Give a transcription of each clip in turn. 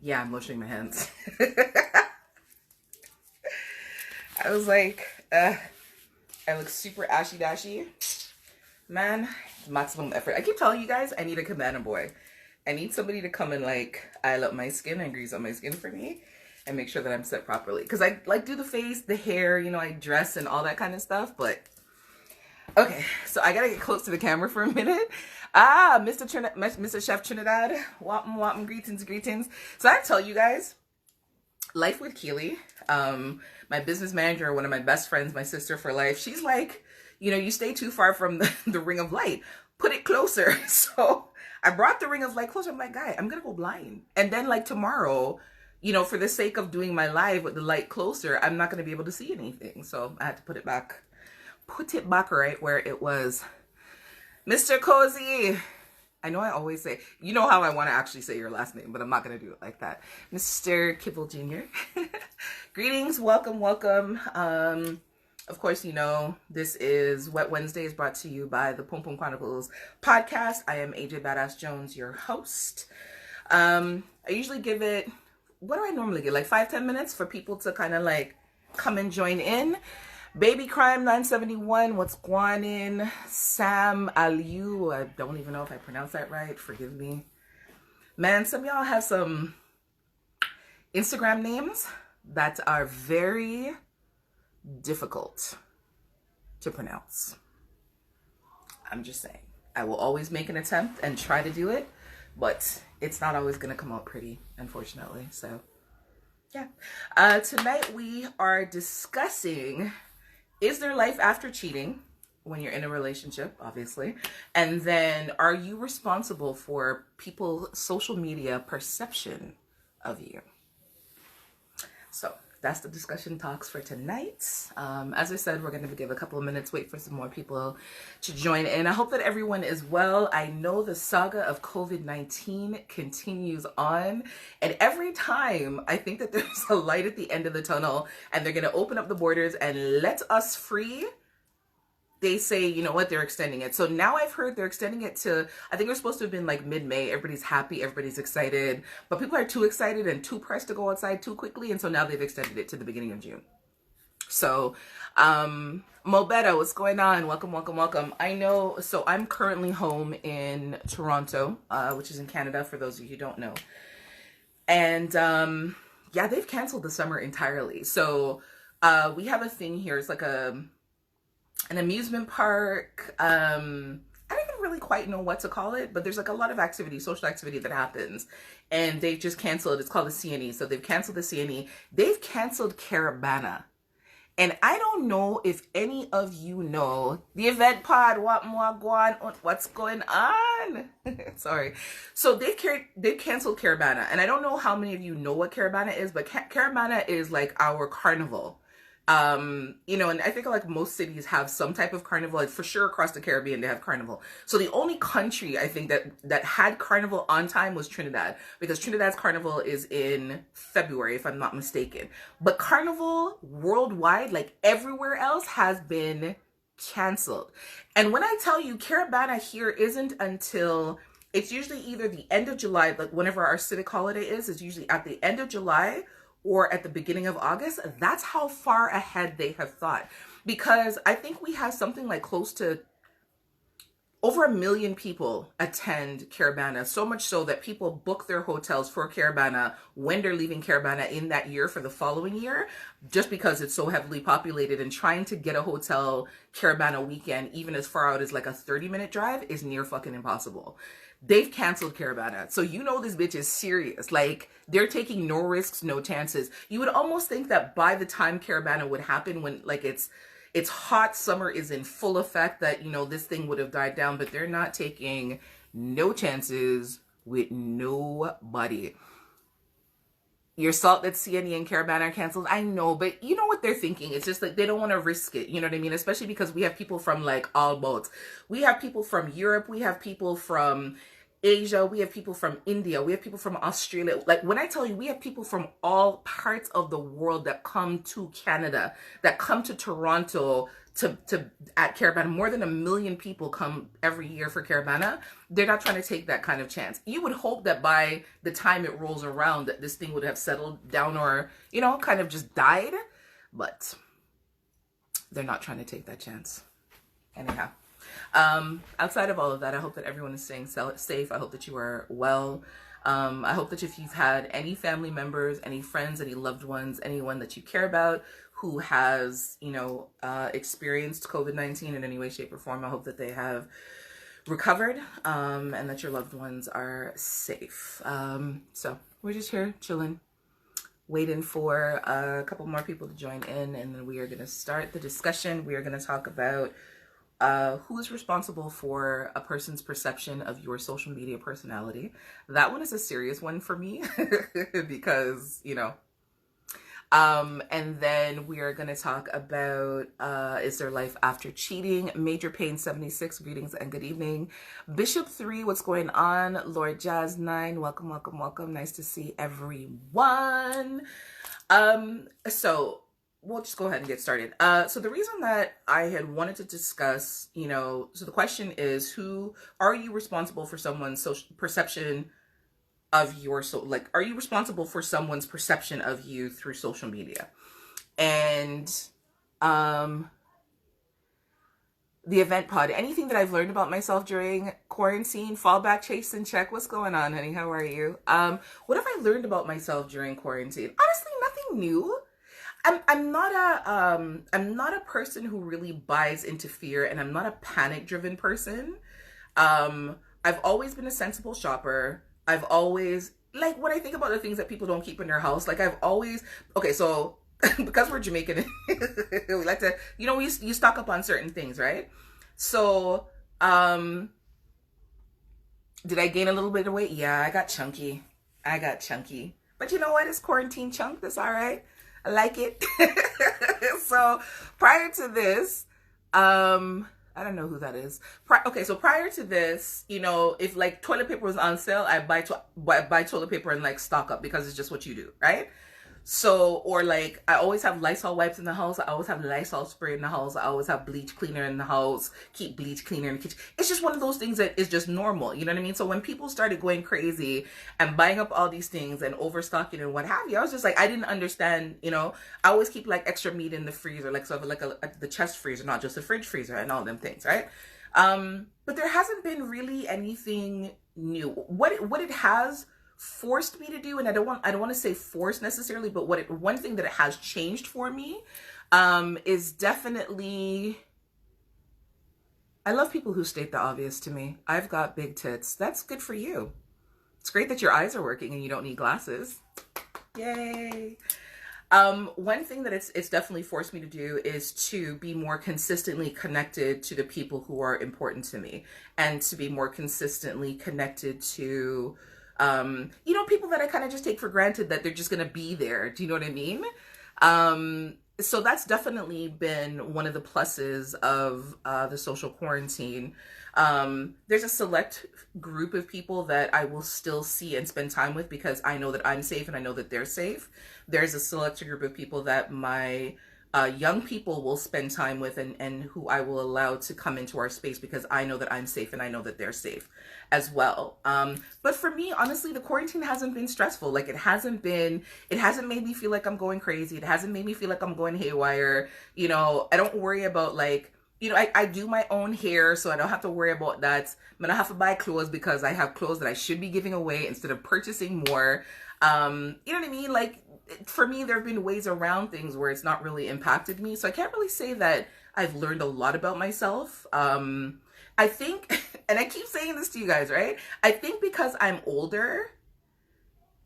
Yeah, I'm lotioning my hands. I was like, I look super ashy dashy. Man, maximum effort. I keep telling you guys, I need a cabana boy. I need somebody to come and like oil up my skin and grease up my skin for me and make sure that I'm set properly. Because I like do the face, the hair, you know, I dress and all that kind of stuff. But okay, so I gotta get close to the camera for a minute. Mr. Chef Trinidad, wapum, greetings. So I tell you guys, life with Keely, my business manager, one of my best friends, my sister for life, she's like, you know, you stay too far from the ring of light. Put it closer. So I brought the ring of light closer. I'm like, guy, I'm gonna go blind. And then like tomorrow, you know, for the sake of doing my live with the light closer, I'm not gonna be able to see anything. So I had to put it back right where it was. Mr. Cozy. I know I always say, you know how I want to actually say your last name, but I'm not going to do it like that. Mr. Kibble Jr. Greetings, welcome. Of course, you know, this is Wet Wednesdays brought to you by the Pum Pum Chronicles podcast. I am AJ Badass Jones, your host. I usually give it, what do I normally give? Like 5-10 minutes for people to kind of like come and join in. Baby Crime 971, what's going in? Sam Aliu, I don't even know if I pronounced that right. Forgive me. Man, some of y'all have some Instagram names that are very difficult to pronounce. I'm just saying. I will always make an attempt and try to do it, but it's not always going to come out pretty, unfortunately. So, yeah. Tonight we are discussing, is there life after cheating when you're in a relationship, obviously? And then are you responsible for people's social media perception of you? So that's the discussion talks for tonight. As I said, we're going to give a couple of minutes, wait for some more people to join in. I hope that everyone is well. I know the saga of COVID-19 continues on. And every time I think that there's a light at the end of the tunnel and they're going to open up the borders and let us free, they say, you know what, they're extending it. So now I've heard they're extending it to, I think it was supposed to have been like mid-May. Everybody's happy, everybody's excited, but people are too excited and too pressed to go outside too quickly. And so now they've extended it to the beginning of June. So, Mobetta, what's going on? Welcome. I know, so I'm currently home in Toronto, which is in Canada, for those of you who don't know. And, yeah, they've canceled the summer entirely. So, we have a thing here. It's like an amusement park. I don't even really quite know what to call it, but there's like a lot of activity, social activity that happens, and they've just canceled. It's called the CNE. So they've canceled the CNE. They've canceled Caravana. And I don't know if any of you know the event pod, what's going on? Sorry. So they've canceled Caravana. And I don't know how many of you know what Caravana is, but Caravana is like our carnival. You know, and I think like most cities have some type of carnival. Like for sure across the Caribbean, they have carnival. So the only country I think that had carnival on time was Trinidad, because Trinidad's carnival is in February, if I'm not mistaken. But carnival worldwide, like everywhere else, has been canceled. And when I tell you Caravana here isn't until, it's usually either the end of July, like whenever our civic holiday is, it's usually at the end of July or at the beginning of August. That's how far ahead they have thought. Because I think we have something like close to over 1 million people attend Caravana. So much so that people book their hotels for Caravana when they're leaving Caravana in that year for the following year, just because it's so heavily populated, and trying to get a hotel Caravana weekend, even as far out as like a 30-minute drive, is near fucking impossible. They've canceled Caravana. So you know this bitch is serious. Like, they're taking no risks, no chances. You would almost think that by the time Caravana would happen, when like it's hot, summer is in full effect, that, you know, this thing would have died down, but they're not taking no chances with nobody. Your salt that CNE and Caravana are canceled, I know, but you know what they're thinking. It's just like they don't want to risk it. You know what I mean? Especially because we have people from like all boats. We have people from Europe. We have people from Asia. We have people from India. We have people from Australia. Like when I tell you, we have people from all parts of the world that come to Canada, that come to Toronto at Caravana. More than 1 million people come every year for Caravana. They're not trying to take that kind of chance. You would hope that by the time it rolls around that this thing would have settled down or, you know, kind of just died. But they're not trying to take that chance. Anyhow, outside of all of that, I hope that everyone is staying safe. I hope that you are well. I hope that if you've had any family members, any friends, any loved ones, anyone that you care about who has, you know, experienced COVID-19 in any way, shape, or form, I hope that they have recovered, and that your loved ones are safe. So we're just here chilling, waiting for a couple more people to join in, and then we are going to start the discussion. We are going to talk about who is responsible for a person's perception of your social media personality. That one is a serious one for me because, you know, and then we are going to talk about, is there life after cheating? Major Pain 76, greetings and good evening. Bishop 3, what's going on? Lord Jazz 9, welcome, welcome, welcome. Nice to see everyone. So we'll just go ahead and get started. So the reason that I had wanted to discuss, you know, so the question is, who are you responsible for someone's social perception of your, so like, are you responsible for someone's perception of you through social media? And the event pod, anything that I've learned about myself during quarantine, fallback, chase and check. What's going on, honey? How are you? What have I learned about myself during quarantine? Honestly, nothing new. I'm not a person who really buys into fear, and I'm not a panic driven person. I've always been a sensible shopper. I've always, like, when I think about the things that people don't keep in their house, like, I've always, okay, so because we're Jamaican, we like to, you know, you stock up on certain things, right? So, did I gain a little bit of weight? Yeah, I got chunky. But you know what? It's quarantine chunk. That's all right. I like it. So prior to this, I don't know who that is. Okay, so prior to this, you know, if like toilet paper was on sale, I buy toilet paper and like stock up because it's just what you do, right? So, or like, I always have Lysol wipes in the house. I always have Lysol spray in the house. I always have bleach cleaner in the house. Keep bleach cleaner in the kitchen. It's just one of those things that is just normal. You know what I mean? So when people started going crazy and buying up all these things and overstocking and what have you, I was just like, I didn't understand, you know, I always keep like extra meat in the freezer, like sort of like the chest freezer, not just the fridge freezer and all them things, right? But there hasn't been really anything new. What it has forced me to do, and I don't want to say forced necessarily, but one thing that it has changed for me is definitely, I love people who state the obvious to me. I've got big tits. That's good for you. It's great that your eyes are working and you don't need glasses. Yay. One thing that it's definitely forced me to do is to be more consistently connected to the people who are important to me, and to be more consistently connected to you know, people that I kind of just take for granted that they're just going to be there. Do you know what I mean? So that's definitely been one of the pluses of the social quarantine. There's a select group of people that I will still see and spend time with because I know that I'm safe and I know that they're safe. There's a select group of people that my young people will spend time with and who I will allow to come into our space because I know that I'm safe and I know that they're safe as well. But for me, honestly, the quarantine hasn't been stressful. Like, it hasn't made me feel like I'm going crazy. It hasn't made me feel like I'm going haywire. You know, I don't worry about, like, you know, I do my own hair, so I don't have to worry about that. I'm gonna have to buy clothes because I have clothes that I should be giving away instead of purchasing more. You know what I mean? Like, for me, there have been ways around things where it's not really impacted me. So I can't really say that I've learned a lot about myself. I think, and I keep saying this to you guys, right? I think because I'm older,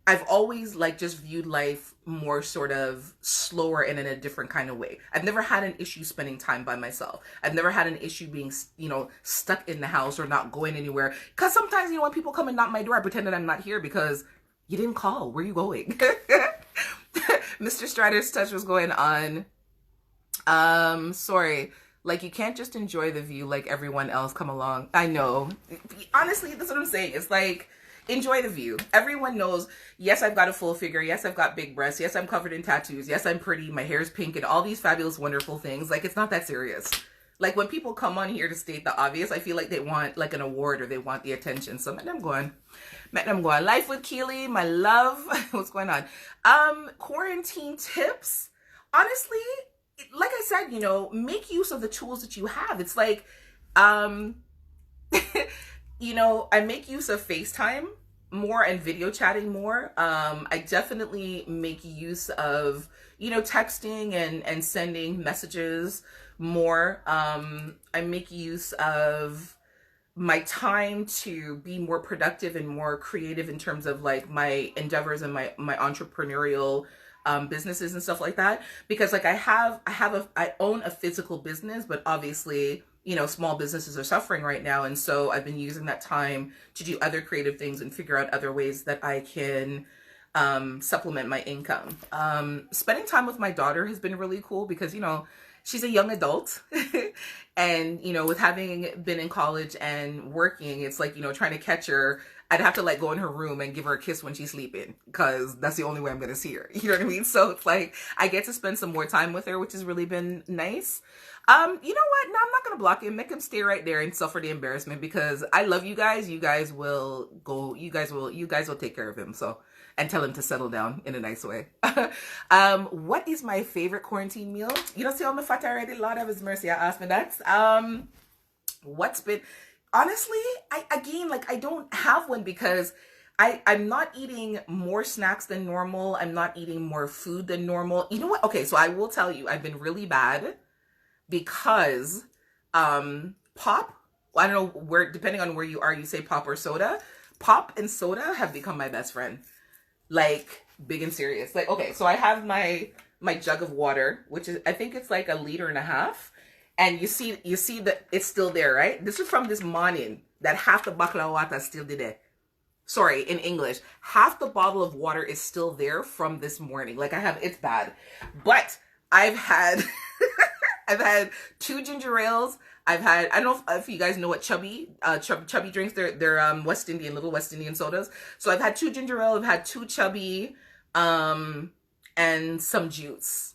I've always like just viewed life more sort of slower and in a different kind of way. I've never had an issue spending time by myself. I've never had an issue being, you know, stuck in the house or not going anywhere. Because sometimes, you know, when people come and knock my door, I pretend that I'm not here because you didn't call. Where are you going? Mr. Strider's touch was going on. Sorry. Like, you can't just enjoy the view like everyone else. Come along. I know. Honestly, that's what I'm saying. It's like, enjoy the view. Everyone knows, yes, I've got a full figure. Yes, I've got big breasts. Yes, I'm covered in tattoos. Yes, I'm pretty. My hair's pink and all these fabulous, wonderful things. Like, it's not that serious. Like, when people come on here to state the obvious, I feel like they want like an award or they want the attention. So met them going. Life with Keely, my love. What's going on? Quarantine tips. Honestly, like I said, you know, make use of the tools that you have. It's like, you know, I make use of FaceTime more and video chatting more. I definitely make use of, you know, texting and sending messages more. I make use of my time to be more productive and more creative in terms of like my endeavors and my entrepreneurial businesses and stuff like that, because like I own a physical business, but obviously, you know, small businesses are suffering right now. And so I've been using that time to do other creative things and figure out other ways that I can supplement my income. Spending time with my daughter has been really cool because, you know, she's a young adult and, you know, with having been in college and working, it's like, you know, trying to catch her. I'd have to like go in her room and give her a kiss when she's sleeping because that's the only way I'm going to see her. You know what I mean? So it's like, I get to spend some more time with her, which has really been nice. You know what? No, I'm not going to block him. Make him stay right there and suffer the embarrassment because I love you guys. You guys will go, you guys will take care of him. So, and tell him to settle down in a nice way. What is my favorite quarantine meal? You don't see all my fat already? Lord have his mercy. I asked me that. What's been, honestly, I don't have one because I'm not eating more snacks than normal. I'm not eating more food than normal. You know what? Okay, so I will tell you, I've been really bad because pop, I don't know where, depending on where you are, you say pop or soda. Pop and soda have become my best friend. Like, big and serious. Like, okay, so I have my jug of water, which is, I think it's like 1.5 liters. And you see that it's still there, right? This is from this morning that half the bottle of water is still there. Sorry, in English, half the bottle of water is still there from this morning. Like it's bad. But I've had, I've had 2 ginger ales. I've had, I don't know if you guys know what chubby drinks. They're West Indian, little West Indian sodas. So I've had 2 ginger ale. I've had 2 chubby, and some juice.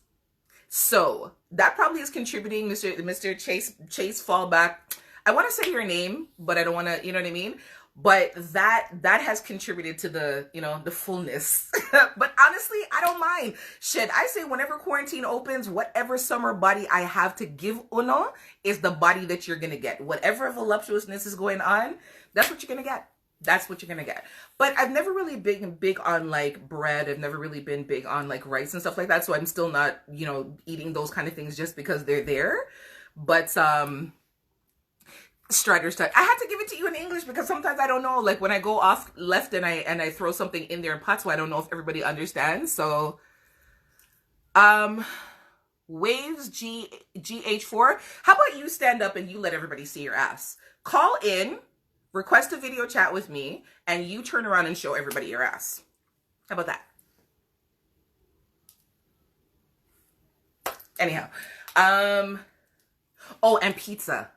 So that probably is contributing, Mr. Chase Fallback. I want to say your name, but I don't want to, you know what I mean? But that has contributed to the, you know, the fullness. But honestly, I don't mind. Shit, I say whenever quarantine opens, whatever summer body I have to give Uno is the body that you're going to get. Whatever voluptuousness is going on, that's what you're going to get. That's what you're going to get. But I've never really been big on like bread. I've never really been big on like rice and stuff like that. So I'm still not, you know, eating those kind of things just because they're there. But, Strider. I had to give it to you in English because sometimes I don't know. Like when I go off left and I throw something in there in patois, I don't know if everybody understands. So, Waves GH4. How about you stand up and you let everybody see your ass? Call in, request a video chat with me, and you turn around and show everybody your ass. How about that? Anyhow, oh, and pizza.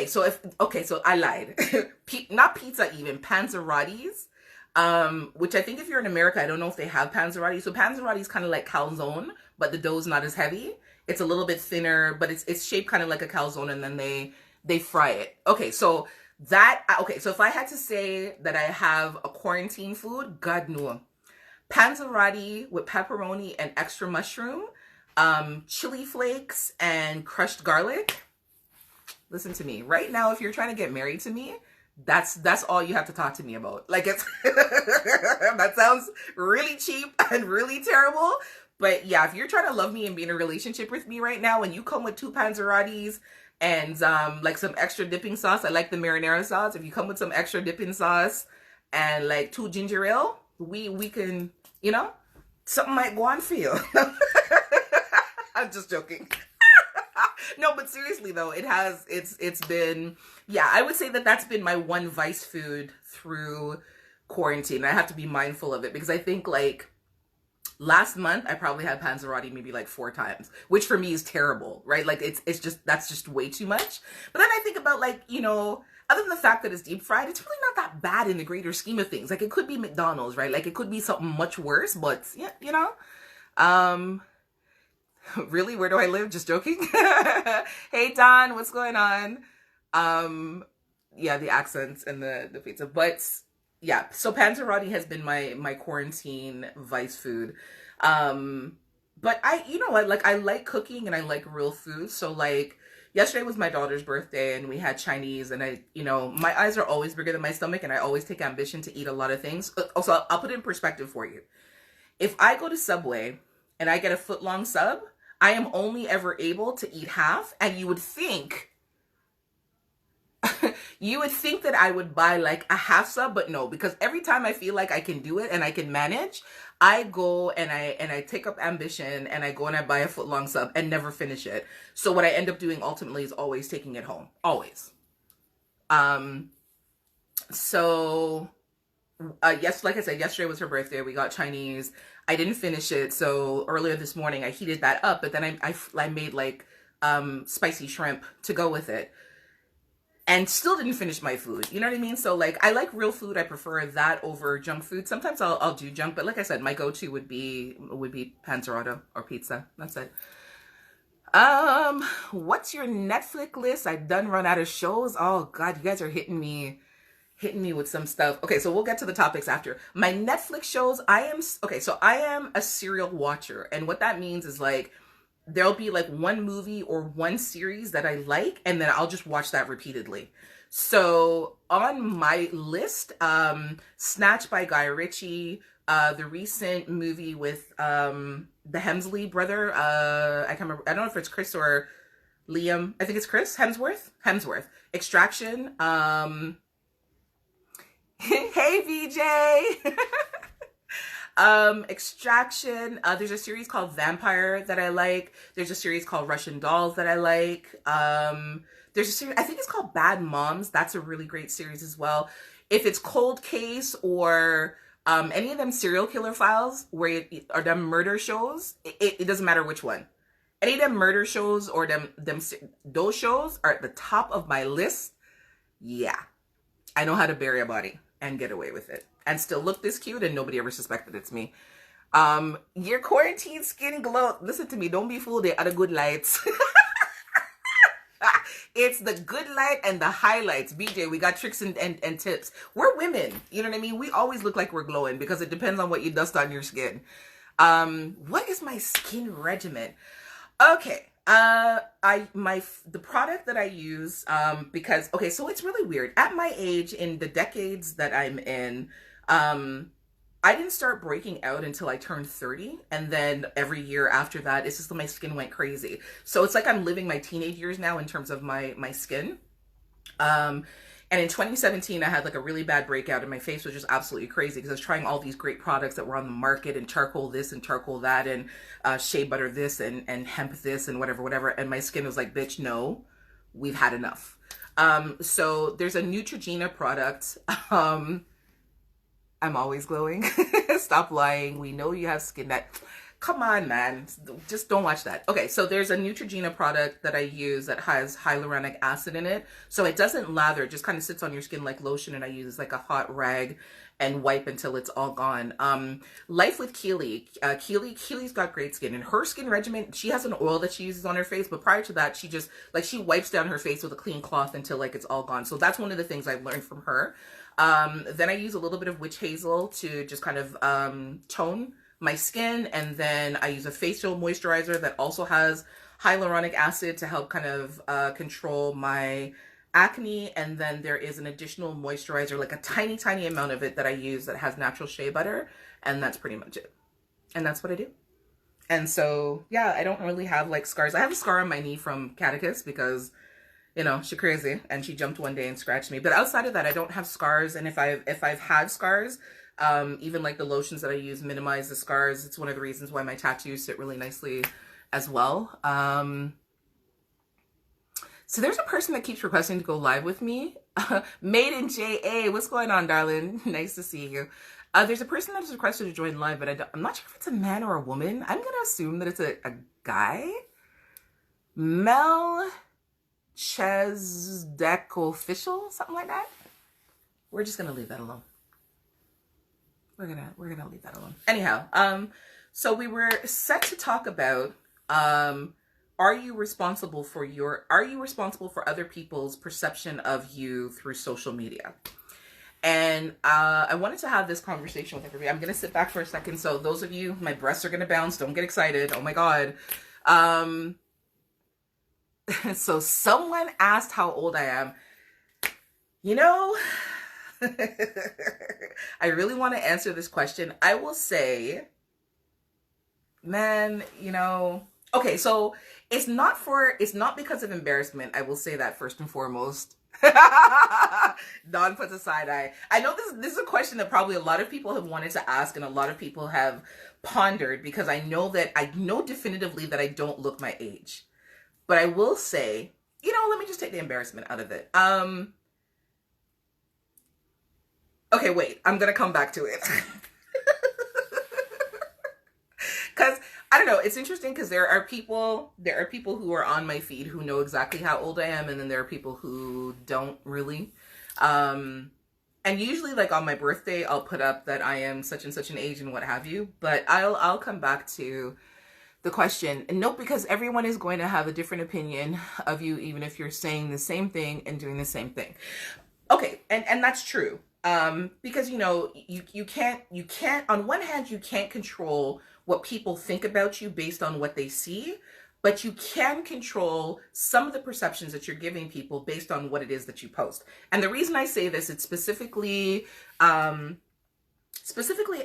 So I lied. Not pizza, even panzerottis. Which I think if you're in America, I don't know if they have panzerotti. So panzerotti is kind of like calzone, but the dough's not as heavy. It's a little bit thinner, but it's shaped kind of like a calzone, and then they fry it. Okay, so if I had to say that I have a quarantine food, God no. Panzerotti with pepperoni and extra mushroom, chili flakes, and crushed garlic. Listen to me. Right now, if you're trying to get married to me, that's all you have to talk to me about. Like, it's that sounds really cheap and really terrible. But yeah, if you're trying to love me and be in a relationship with me right now, and you come with 2 panzerottis and like some extra dipping sauce, I like the marinara sauce. If you come with some extra dipping sauce and like 2 ginger ale, we can, you know, something might go on for you. I'm just joking. No, but seriously though, it's been, yeah, I would say that's been my one vice food through quarantine. I have to be mindful of it because I think like last month I probably had panzerotti maybe like 4 times, which for me is terrible, right? Like that's just way too much. But then I think about like, you know, other than the fact that it's deep fried, it's really not that bad in the greater scheme of things. Like, it could be McDonald's, right? Like, it could be something much worse, but yeah, you know. Really, where do I live? Just joking. Hey Don, what's going on? Yeah, the accents and the pizza, but yeah. So panzerotti has been my quarantine vice food. But you know what? Like, I like cooking and I like real food. So like, yesterday was my daughter's birthday and we had Chinese, and my eyes are always bigger than my stomach, and I always take ambition to eat a lot of things. Also, I'll put it in perspective for you. If I go to Subway and I get a foot-long sub, I am only ever able to eat half, and you would think that I would buy like a half sub, but no, because every time I feel like I can do it and I can manage, I go and I take up ambition and I go and I buy a foot-long sub and never finish it. So what I end up doing ultimately is always taking it home. Always. So yes, like I said, yesterday was her birthday. We got Chinese. I didn't finish it, so earlier this morning I heated that up, but then I made like spicy shrimp to go with it, and still didn't finish my food. You know what I mean? So like, I like real food. I prefer that over junk food. Sometimes I'll do junk, but like I said, my go-to would be panzerotti or pizza. That's it. What's your Netflix list? I done run out of shows. Oh God, you guys are hitting me with some stuff. Okay, so we'll get to the topics after. My Netflix shows, I am a serial watcher. And what that means is like, there'll be like one movie or one series that I like, and then I'll just watch that repeatedly. So on my list, Snatch by Guy Ritchie, the recent movie with the Hemsley brother, I can't remember, I don't know if it's Chris or Liam. I think it's Chris Hemsworth. Extraction, hey VJ. Extraction. There's a series called Vampire that I like. There's a series called Russian Dolls that I like. There's a series, I think it's called Bad Moms. That's a really great series as well. If it's Cold Case or any of them serial killer files or them murder shows, it doesn't matter which one. Any of them murder shows or those shows are at the top of my list. Yeah, I know how to bury a body and get away with it and still look this cute, and nobody ever suspected it's me. Your quarantine skin glow. Listen to me, don't be fooled. They are the good lights. It's the good light and the highlights. BJ, we got tricks and tips. We're women, you know what I mean? We always look like we're glowing because it depends on what you dust on your skin. What is my skin regimen? Okay. The product that I use, because, okay, so it's really weird. At my age, in the decades that I'm in, I didn't start breaking out until I turned 30. And then every year after that, it's just that my skin went crazy. So it's like I'm living my teenage years now in terms of my skin. And in 2017, I had like a really bad breakout and my face was just absolutely crazy because I was trying all these great products that were on the market, and charcoal this and charcoal that, and shea butter this and hemp this and whatever. And my skin was like, bitch, no, we've had enough. So there's a Neutrogena product. I'm always glowing. Stop lying. We know you have skin that... Come on, man. Just don't watch that. Okay, so there's a Neutrogena product that I use that has hyaluronic acid in it. So it doesn't lather. It just kind of sits on your skin like lotion, and I use like a hot rag and wipe until it's all gone. Life with Keely. Keely's got great skin. And her skin regimen, she has an oil that she uses on her face, but prior to that, she just, like, she wipes down her face with a clean cloth until like it's all gone. So that's one of the things I've learned from her. Then I use a little bit of witch hazel to just kind of tone my skin, and then I use a facial moisturizer that also has hyaluronic acid to help kind of control my acne. And then there is an additional moisturizer, like a tiny amount of it, that I use that has natural shea butter, and that's pretty much it. And that's what I do. And so yeah, I don't really have like scars. I have a scar on my knee from Catechus because, you know, she's crazy and she jumped one day and scratched me. But outside of that, I don't have scars. And if I've had scars, even like the lotions that I use minimize the scars. It's one of the reasons why my tattoos sit really nicely as well. So there's a person that keeps requesting to go live with me. Made in JA, what's going on, darling? Nice to see you. There's a person that has requested to join live, but I'm not sure if it's a man or a woman. I'm gonna assume that it's a guy. Mel Chesdeck official, something like that. We're just gonna leave that alone. We're gonna leave that alone. Anyhow, so we were set to talk about are you responsible for other people's perception of you through social media? And I wanted to have this conversation with everybody. I'm gonna sit back for a second. So those of you, my breasts are gonna bounce. Don't get excited. Oh my God. So someone asked how old I am. You know, I really want to answer this question. I will say, man, you know, okay, so it's not because of embarrassment. I will say that first and foremost. Don puts a side eye. I know this is a question that probably a lot of people have wanted to ask and a lot of people have pondered, because I know definitively that I don't look my age. But I will say, you know, let me just take the embarrassment out of it. Okay, wait, I'm gonna come back to it. Because I don't know, it's interesting because there are people who are on my feed who know exactly how old I am, and then there are people who don't really. And usually, like, on my birthday, I'll put up that I am such and such an age and what have you. But I'll come back to the question. And nope, because everyone is going to have a different opinion of you, even if you're saying the same thing and doing the same thing. Okay, and that's true. Because, you know, you can't, on one hand, you can't control what people think about you based on what they see, but you can control some of the perceptions that you're giving people based on what it is that you post. And the reason I say this, it's specifically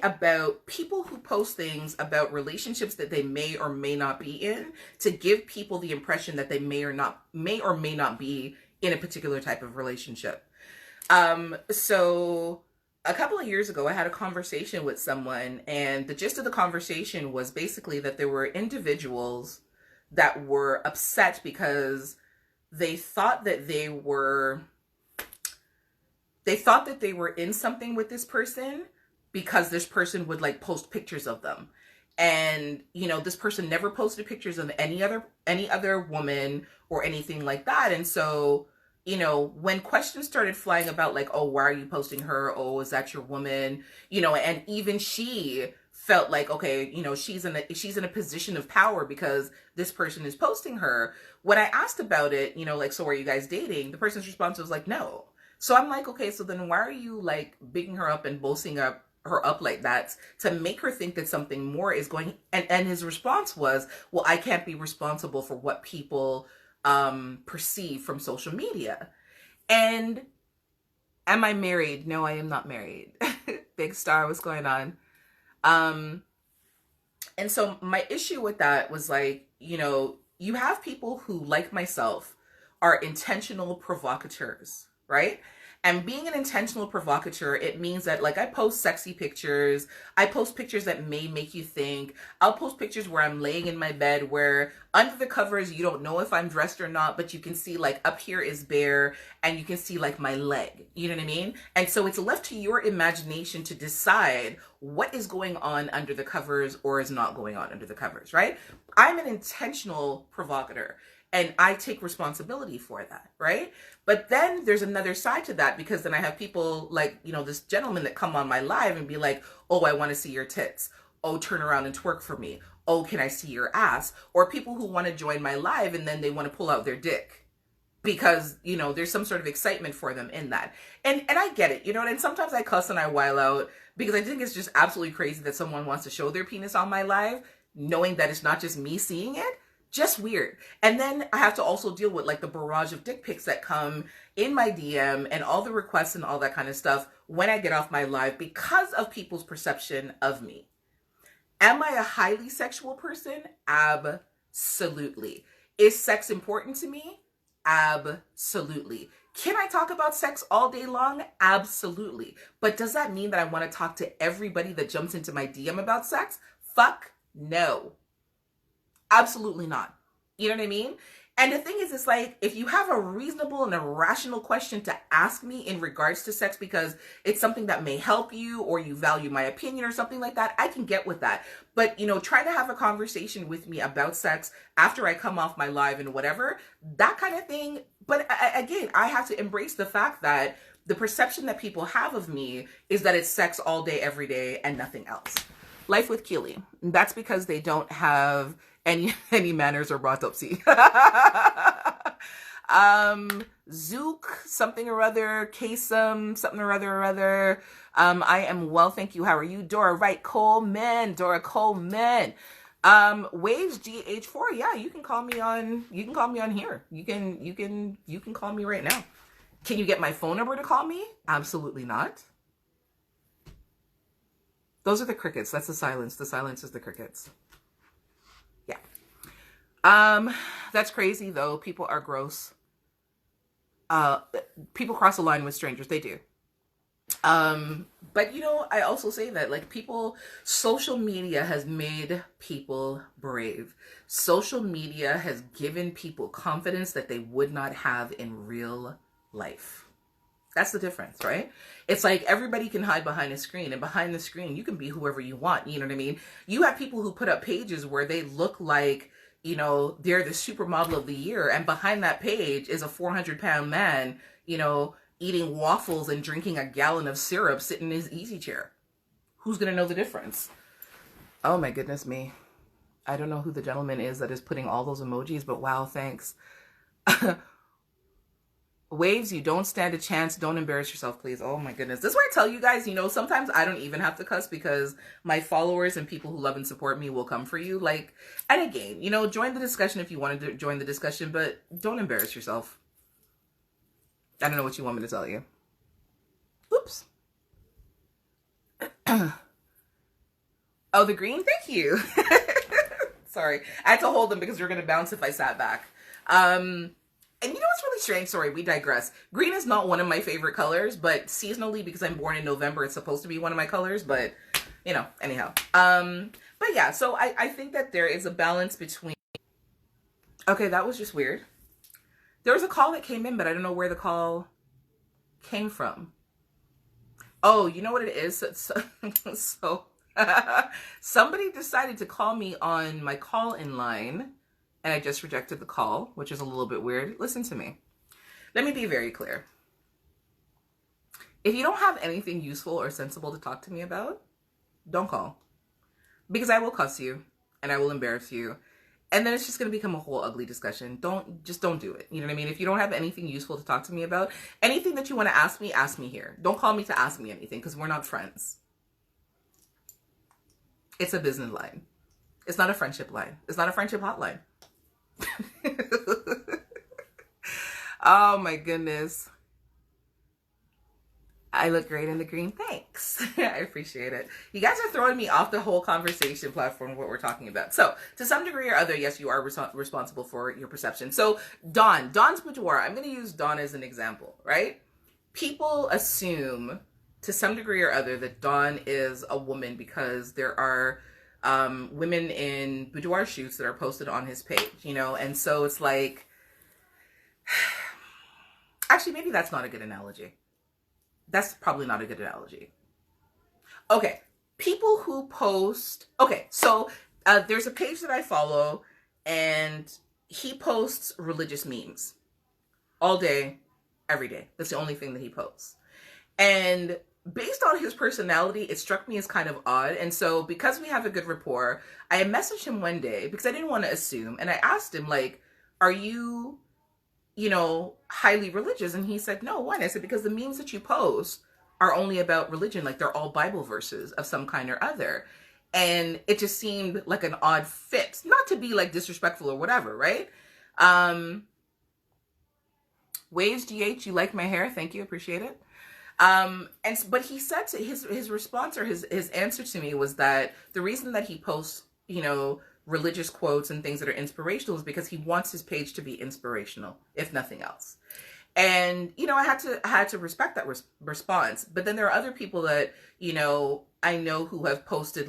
about people who post things about relationships that they may or may not be in, to give people the impression that they may or may not be in a particular type of relationship. So a couple of years ago, I had a conversation with someone, and the gist of the conversation was basically that there were individuals that were upset because they thought that they were in something with this person, because this person would, like, post pictures of them. And, you know, this person never posted pictures of any other woman or anything like that. And so, you know, when questions started flying about, like, oh, why are you posting her? Oh, is that your woman? You know, and even she felt like, okay, you know, she's in a position of power because this person is posting her. When I asked about it, you know, like, so are you guys dating? The person's response was like, no. So I'm like, okay, so then why are you, like, bigging her up and boasting her up like that to make her think that something more is going? And his response was, well, I can't be responsible for what people perceive from social media. And am I married? No, I am not married. Big star, what's going on? And so my issue with that was, like, you know, you have people who, like myself, are intentional provocateurs, right? And being an intentional provocateur, it means that, like, I post sexy pictures. I post pictures that may make you think. I'll post pictures where I'm laying in my bed, where under the covers, you don't know if I'm dressed or not, but you can see, like, up here is bare and you can see, like, my leg. You know what I mean? And so it's left to your imagination to decide what is going on under the covers or is not going on under the covers, right? I'm an intentional provocateur. And I take responsibility for that, right? But then there's another side to that, because then I have people like, you know, this gentleman that come on my live and be like, oh, I want to see your tits. Oh, turn around and twerk for me. Oh, can I see your ass? Or people who want to join my live and then they want to pull out their dick because, you know, there's some sort of excitement for them in that. And I get it, you know, and sometimes I cuss and I while out because I think it's just absolutely crazy that someone wants to show their penis on my live, knowing that it's not just me seeing it. Just weird. And then I have to also deal with, like, the barrage of dick pics that come in my DM and all the requests and all that kind of stuff when I get off my live because of people's perception of me. Am I a highly sexual person? Absolutely. Is sex important to me? Absolutely. Can I talk about sex all day long? Absolutely. But does that mean that I want to talk to everybody that jumps into my DM about sex? Fuck no. Absolutely not. You know what I mean? And the thing is, it's like, if you have a reasonable and a rational question to ask me in regards to sex because it's something that may help you or you value my opinion or something like that, I can get with that. But, trying to have a conversation with me about sex after I come off my live and whatever, that kind of thing. But again, I have to embrace the fact that the perception that people have of me is that it's sex all day, every day, and nothing else. Life with Keely. That's because they don't have any manners or orthodoxy. Zook, something or other, Kasem, something or other. I am well, thank you. How are you? Dora Wright Coleman. Dora Coleman. Waves GH4. Yeah, you can call me on here. You can call me right now. Can you get my phone number to call me? Absolutely not. Those are the crickets. That's the silence. The silence is the crickets. Yeah. That's crazy though. People are gross. People cross the line with strangers. They do. But I also say that social media has made people brave. Social media has given people confidence that they would not have in real life. That's the difference, right? It's like everybody can hide behind a screen, and behind the screen, you can be whoever you want. You know what I mean? You have people who put up pages where they look like, they're the supermodel of the year. And behind that page is a 400-pound man, eating waffles and drinking a gallon of syrup sitting in his easy chair. Who's going to know the difference? Oh my goodness me. I don't know who the gentleman is that is putting all those emojis, but wow, thanks. Waves, you don't stand a chance. Don't embarrass yourself, please. Oh my goodness. This is why I tell you guys, sometimes I don't even have to cuss because my followers and people who love and support me will come for you. And again, join the discussion if you want to join the discussion, but don't embarrass yourself. I don't know what you want me to tell you. Oops. Oh, the green? Thank you. Sorry. I had to hold them because you're going to bounce if I sat back. And what's really strange? Sorry, we digress. Green is not one of my favorite colors, but seasonally, because I'm born in November, it's supposed to be one of my colors, but, anyhow. But yeah, so I think that there is a balance between... Okay, that was just weird. There was a call that came in, but I don't know where the call came from. Oh, you know what it is? So somebody decided to call me on my call-in line, and I just rejected the call, which is a little bit weird. Listen to me. Let me be very clear. If you don't have anything useful or sensible to talk to me about, don't call. Because I will cuss you, and I will embarrass you, and then it's just going to become a whole ugly discussion. Don't do it. You know what I mean? If you don't have anything useful to talk to me about, anything that you want to ask me here. Don't call me to ask me anything, because we're not friends. It's a business line. It's not a friendship line. It's not a friendship hotline. Oh my goodness. I look great in the green. Thanks. I appreciate it. You guys are throwing me off the whole conversation platform of what we're talking about. So to some degree or other, yes, you are responsible for your perception. So Dawn's boudoir, I'm going to use Dawn as an example, right? People assume to some degree or other that Dawn is a woman because there are women in boudoir shoots that are posted on his page, and so it's like, actually, maybe that's not a good analogy. That's probably not a good analogy. Okay, people who post, okay, so there's a page that I follow, and he posts religious memes all day, every day. That's the only thing that he posts. And based on his personality, it struck me as kind of odd. And so because we have a good rapport, I messaged him one day because I didn't want to assume. And I asked him, are you, highly religious? And he said, no. Why? And I said, because the memes that you post are only about religion. They're all Bible verses of some kind or other. And it just seemed like an odd fit, not to be disrespectful or whatever. Right. Waves GH, you like my hair. Thank you. Appreciate it. But he said to his response or his answer to me was that the reason that he posts, religious quotes and things that are inspirational is because he wants his page to be inspirational, if nothing else. And, I had to respect that response. But then there are other people that, I know who have posted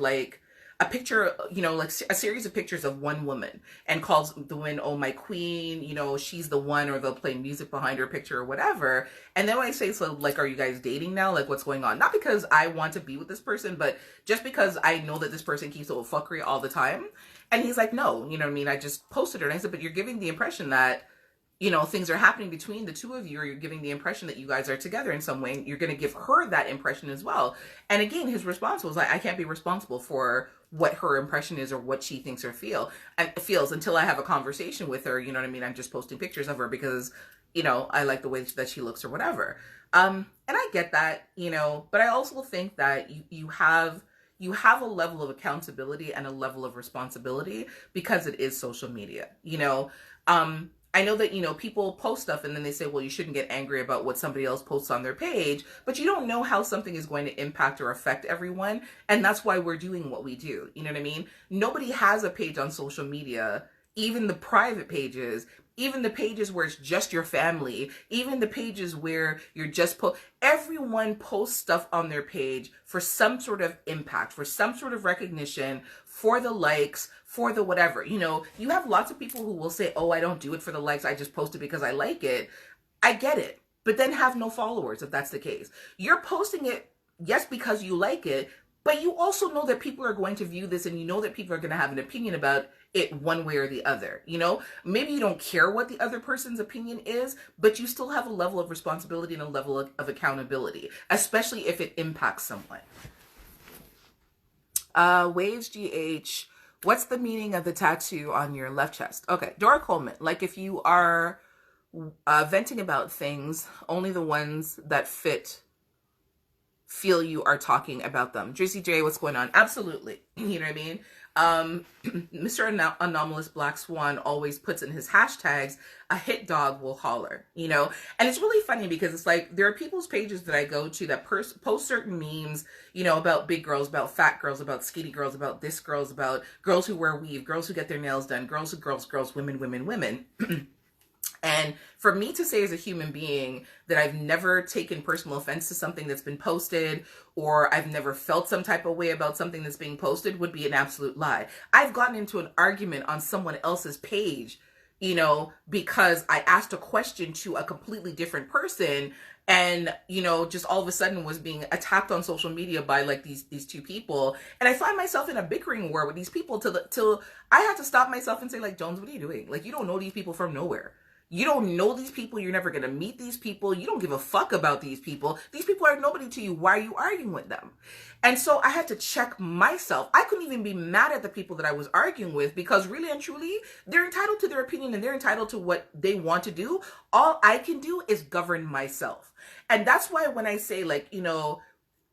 a picture, like a series of pictures of one woman and calls the woman, oh, my queen, she's the one, or they'll play music behind her picture or whatever. And then when I say, so like, are you guys dating now? Like, what's going on? Not because I want to be with this person, but just because I know that this person keeps up with fuckery all the time. And he's like, no, you know what I mean? I just posted her. And I said, but you're giving the impression that, things are happening between the two of you, or you're giving the impression that you guys are together in some way. You're going to give her that impression as well. And again, his response was like, I can't be responsible for what her impression is or what she thinks or feels until I have a conversation with her. You know what I mean? I'm just posting pictures of her because, I like the way that she looks or whatever. And I get that, but I also think that you have a level of accountability and a level of responsibility because it is social media, I know that, people post stuff and then they say, well, you shouldn't get angry about what somebody else posts on their page, but you don't know how something is going to impact or affect everyone. And that's why we're doing what we do. You know what I mean? Nobody has a page on social media, even the private pages, even the pages where it's just your family, even the pages where you're just everyone posts stuff on their page for some sort of impact, for some sort of recognition, for the likes, for the whatever. You have lots of people who will say, oh, I don't do it for the likes, I just post it because I like it. I get it, but then have no followers if that's the case. You're posting it, yes, because you like it, but you also know that people are going to view this, and you know that people are going to have an opinion about it one way or the other. Maybe you don't care what the other person's opinion is, but you still have a level of responsibility and a level of accountability, especially if it impacts someone. Waves GH, what's the meaning of the tattoo on your left chest? Okay, Dora Coleman, like if you are venting about things, only the ones that feel you are talking about them. Drizzy J, what's going on? Absolutely. You know what I mean? Mr. Anomalous Black Swan always puts in his hashtags, a hit dog will holler, and it's really funny because it's like, there are people's pages that I go to that post certain memes, about big girls, about fat girls, about skinny girls, about this girls, about girls who wear weave, girls who get their nails done, girls, women. And for me to say as a human being that I've never taken personal offense to something that's been posted, or I've never felt some type of way about something that's being posted, would be an absolute lie. I've gotten into an argument on someone else's page, because I asked a question to a completely different person, and, just all of a sudden was being attacked on social media by like these two people. And I find myself in a bickering war with these people till I had to stop myself and say, like, Jones, what are you doing? Like, you don't know these people from nowhere. You don't know these people. You're never going to meet these people. You don't give a fuck about these people. These people are nobody to you. Why are you arguing with them? And so I had to check myself. I couldn't even be mad at the people that I was arguing with, because really and truly, they're entitled to their opinion and they're entitled to what they want to do. All I can do is govern myself. And that's why when I say, like,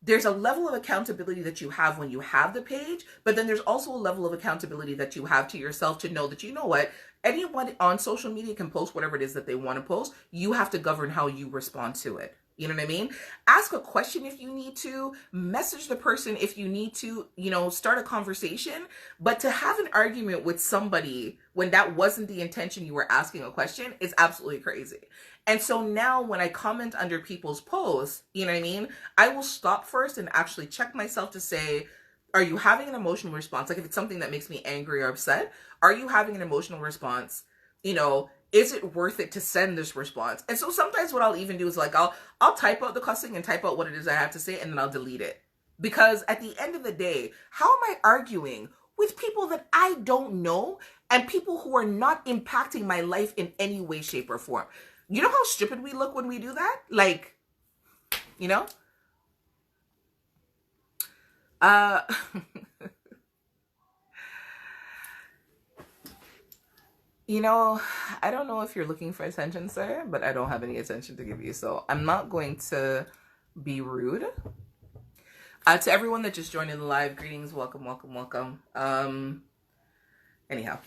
there's a level of accountability that you have when you have the page, but then there's also a level of accountability that you have to yourself to know that, you know what, anyone on social media can post whatever it is that they want to post. You have to govern how you respond to it. You know what I mean? Ask a question if you need to, message the person if you need to, start a conversation. But to have an argument with somebody when that wasn't the intention, you were asking a question, is absolutely crazy. And so now when I comment under people's posts, you know what I mean? I will stop first and actually check myself to say, are you having an emotional response? Like if it's something that makes me angry or upset, are you having an emotional response? Is it worth it to send this response? And so sometimes what I'll even do is like, I'll type out the cussing and type out what it is I have to say, and then I'll delete it. Because at the end of the day, how am I arguing with people that I don't know and people who are not impacting my life in any way, shape, or form? You know how stupid we look when we do that? Like, I don't know if you're looking for attention, sir, but I don't have any attention to give you. So I'm not going to be rude. To everyone that just joined in the live, greetings, welcome. Anyhow,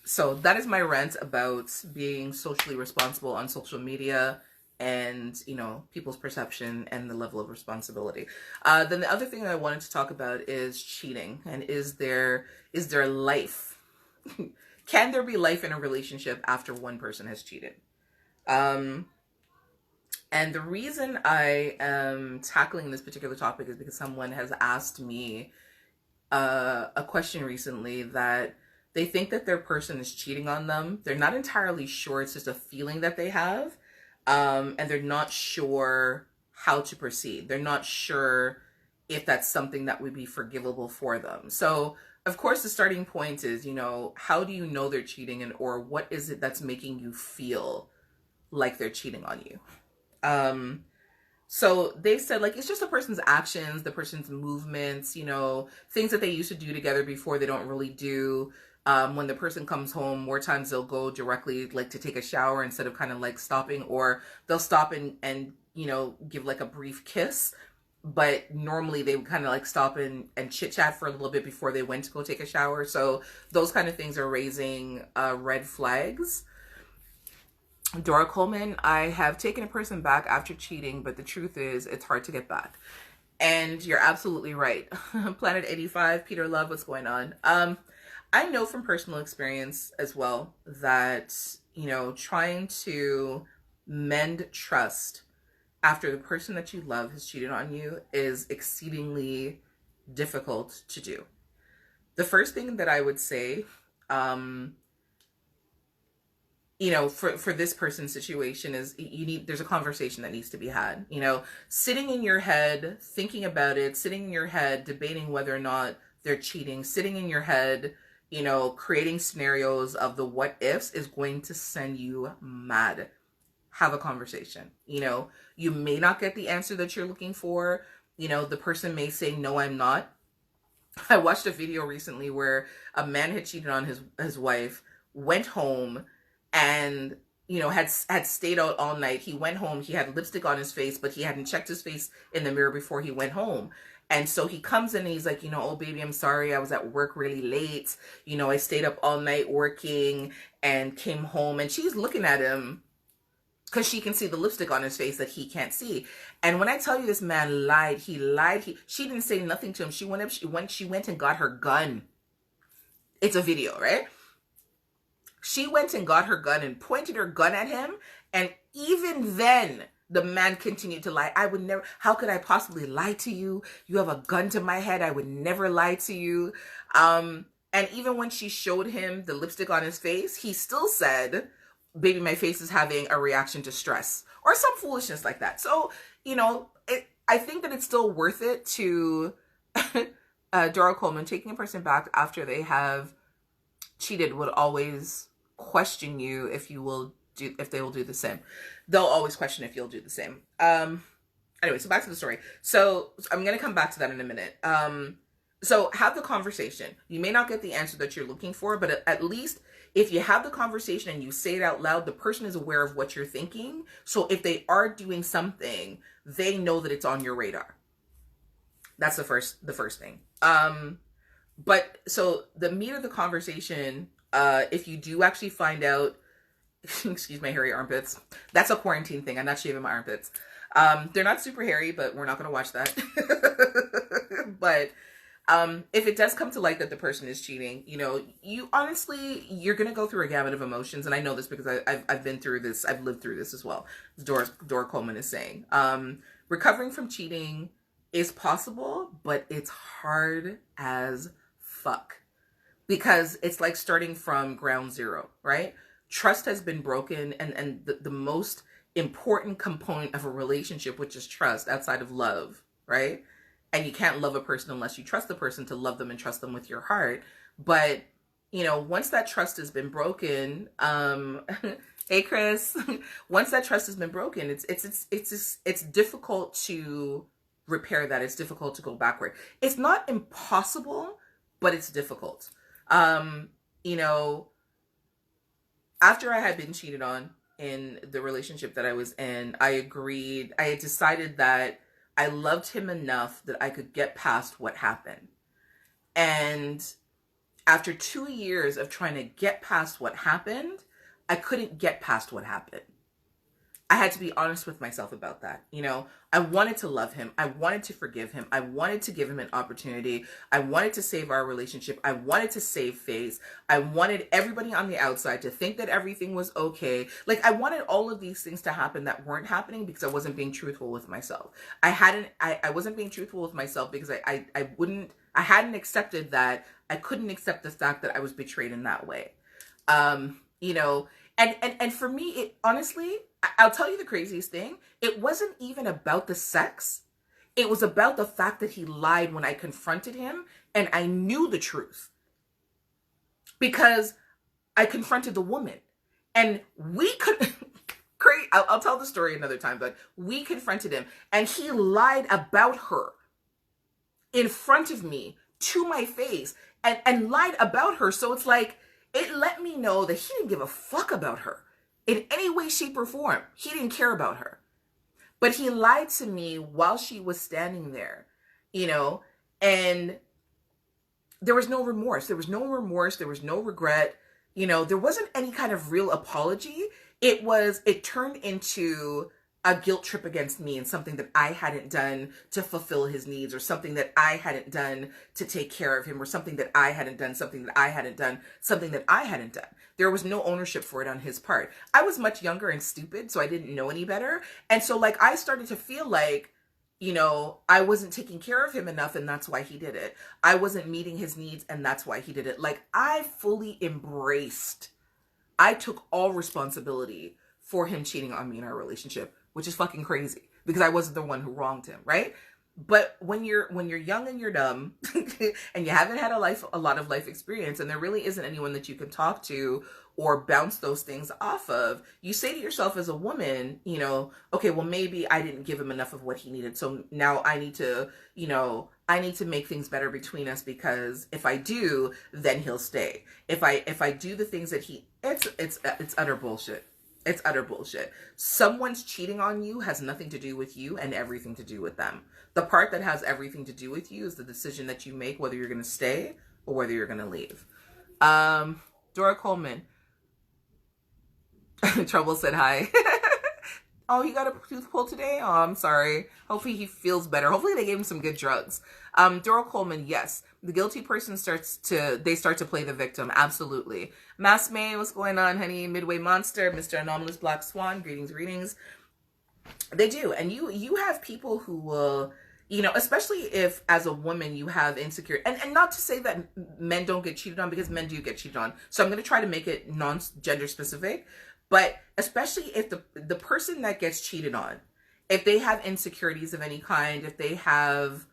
so that is my rant about being socially responsible on social media and, people's perception and the level of responsibility. Then the other thing that I wanted to talk about is cheating. And is there life? Can there be life in a relationship after one person has cheated? And the reason I am tackling this particular topic is because someone has asked me a question recently that they think that their person is cheating on them. They're not entirely sure. It's just a feeling that they have. And they're not sure how to proceed. They're not sure if that's something that would be forgivable for them. So, of course, the starting point is, how do you know they're cheating, and or what is it that's making you feel like they're cheating on you? So they said, like, it's just a person's actions, the person's movements, things that they used to do together before they don't really do. When the person comes home, more times they'll go directly, like, to take a shower instead of kind of like stopping, or they'll stop and give like a brief kiss. But normally they would kind of like stop and chit chat for a little bit before they went to go take a shower. So those kind of things are raising red flags. Dora Coleman, I have taken a person back after cheating, but the truth is it's hard to get back. And you're absolutely right. Planet 85, Peter Love, what's going on? I know from personal experience as well that, trying to mend trust after the person that you love has cheated on you is exceedingly difficult to do. The first thing that I would say, for this person's situation is there's a conversation that needs to be had. Sitting in your head, thinking about it, sitting in your head, debating whether or not they're cheating, sitting in your head, creating scenarios of the what ifs is going to send you mad. Have a conversation. You may not get the answer that you're looking for. The person may say, no, I'm not. I watched a video recently where a man had cheated on his wife, went home, and had stayed out all night. He went home, he had lipstick on his face, but he hadn't checked his face in the mirror before he went home. And so he comes in and he's like, oh baby, I'm sorry, I was at work really late, I stayed up all night working and came home. And she's looking at him because she can see the lipstick on his face that he can't see. And when I tell you this man lied, she didn't say nothing to him. She went and got her gun. It's a video, right? She went and got her gun and pointed her gun at him. And even then, the man continued to lie. I would never, how could I possibly lie to you? You have a gun to my head. I would never lie to you. And even when she showed him the lipstick on his face, he still said, baby, my face is having a reaction to stress, or some foolishness like that. So, I think that it's still worth it to Dora Coleman, taking a person back after they have cheated would always question you if they will do the same. They'll always question if you'll do the same. Anyway, so back to the story. So I'm going to come back to that in a minute. So have the conversation. You may not get the answer that you're looking for, but at least if you have the conversation and you say it out loud, the person is aware of what you're thinking. So if they are doing something, they know that it's on your radar. That's the first thing. But so the meat of the conversation, if you do actually find out, excuse my hairy armpits, that's a quarantine thing. I'm not shaving my armpits. They're not super hairy, but we're not going to watch that. But if it does come to light that the person is cheating, you honestly, you're going to go through a gamut of emotions. And I know this because I've been through this. I've lived through this as well. Dora Coleman is saying, recovering from cheating is possible, but it's hard as fuck, because it's like starting from ground zero, right? Trust has been broken, and the most important component of a relationship, which is trust outside of love, right? And you can't love a person unless you trust the person to love them and trust them with your heart. But, once that trust has been broken, hey Chris, once that trust has been broken, it's difficult to repair that. It's difficult to go backward. It's not impossible, but it's difficult. After I had been cheated on in the relationship that I was in, I had decided that I loved him enough that I could get past what happened. And after 2 years of trying to get past what happened, I couldn't get past what happened. I had to be honest with myself about that. I wanted to love him. I wanted to forgive him. I wanted to give him an opportunity. I wanted to save our relationship. I wanted to save face. I wanted everybody on the outside to think that everything was okay. Like, I wanted all of these things to happen that weren't happening because I wasn't being truthful with myself. I wasn't being truthful with myself because I I hadn't accepted that. I couldn't accept the fact that I was betrayed in that way. You know, and for me, it honestly, I'll tell you the craziest thing. It wasn't even about the sex. It was about the fact that he lied when I confronted him and I knew the truth. Because I confronted the woman and we could great. I'll tell the story another time, but we confronted him and he lied about her in front of me to my face and lied about her. So it's like, it let me know that he didn't give a fuck about her in any way, shape, or form. He didn't care about her. But he lied to me while she was standing there, you know, and there was no remorse. There was no remorse. There was no regret. You know, there wasn't any kind of real apology. It turned into a guilt trip against me and something that I hadn't done to fulfill his needs, or something that I hadn't done to take care of him, or something that I hadn't done, something that I hadn't done, something that I hadn't done. There was no ownership for it on his part. I was much younger and stupid, so I didn't know any better. And so like I started to feel like, you know, I wasn't taking care of him enough and that's why he did it. I wasn't meeting his needs and that's why he did it. Like I fully embraced, I took all responsibility for him cheating on me in our relationship, which is fucking crazy because I wasn't the one who wronged him, right? But when you're young and you're dumb and you haven't had a lot of life experience, and there really isn't anyone that you can talk to or bounce those things off of, you say to yourself as a woman, you know, okay, well, maybe I didn't give him enough of what he needed. So now I need to, you know, I need to make things better between us, because if I do, then he'll stay. If I do the things that it's utter bullshit. It's utter bullshit. Someone's cheating on you has nothing to do with you and everything to do with them. The part that has everything to do with you is the decision that you make, whether you're going to stay or whether you're going to leave. Dora Coleman. Trouble said hi. Oh, he got a tooth pulled today? Oh, I'm sorry. Hopefully he feels better. Hopefully they gave him some good drugs. Dora Coleman, yes. The guilty person start to play the victim. Absolutely. Mass May, what's going on, honey? Midway Monster, Mr. Anomalous Black Swan, greetings. They do. And you have people who will, you know, especially if as a woman you have insecure, and not to say that men don't get cheated on, because men do get cheated on. So I'm going to try to make it non-gender specific. But especially if the person that gets cheated on, if they have insecurities of any kind, if they have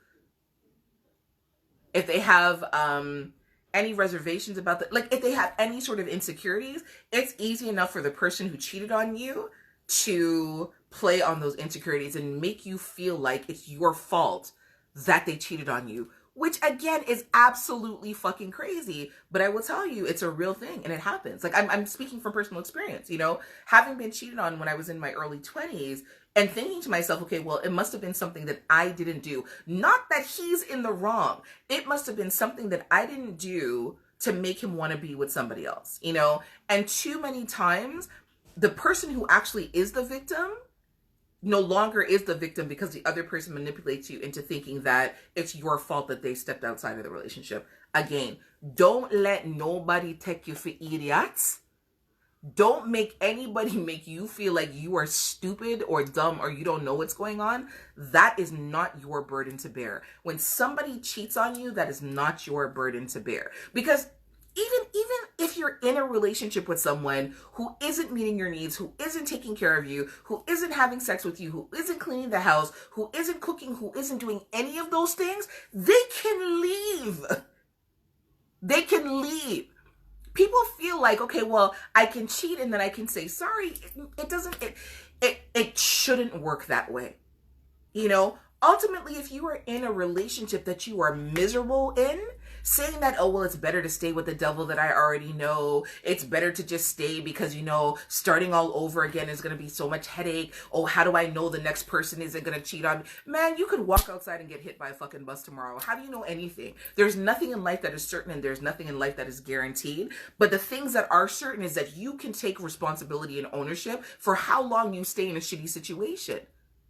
any reservations about if they have any sort of insecurities, it's easy enough for the person who cheated on you to play on those insecurities and make you feel like it's your fault that they cheated on you. Which again is absolutely fucking crazy, but I will tell you it's a real thing and it happens. Like I'm speaking from personal experience, you know, having been cheated on when I was in my early 20s and thinking to myself, okay, well, it must have been something that I didn't do. Not that he's in the wrong. It must have been something that I didn't do to make him want to be with somebody else, you know? And too many times the person who actually is the victim no longer is the victim because the other person manipulates you into thinking that it's your fault that they stepped outside of the relationship. Again, don't let nobody take you for idiots. Don't make anybody make you feel like you are stupid or dumb or you don't know what's going on. That is not your burden to bear. When somebody cheats on you, that is not your burden to bear. Because even if you're in a relationship with someone who isn't meeting your needs, who isn't taking care of you, who isn't having sex with you, who isn't cleaning the house, who isn't cooking, who isn't doing any of those things, they can leave. They can leave. People feel like, okay, well, I can cheat and then I can say sorry. It shouldn't work that way. You know, ultimately, if you are in a relationship that you are miserable in, saying that, oh, well, it's better to stay with the devil that I already know. It's better to just stay because, you know, starting all over again is going to be so much headache. Oh, how do I know the next person isn't going to cheat on me? Man, you could walk outside and get hit by a fucking bus tomorrow. How do you know anything? There's nothing in life that is certain and there's nothing in life that is guaranteed. But the things that are certain is that you can take responsibility and ownership for how long you stay in a shitty situation.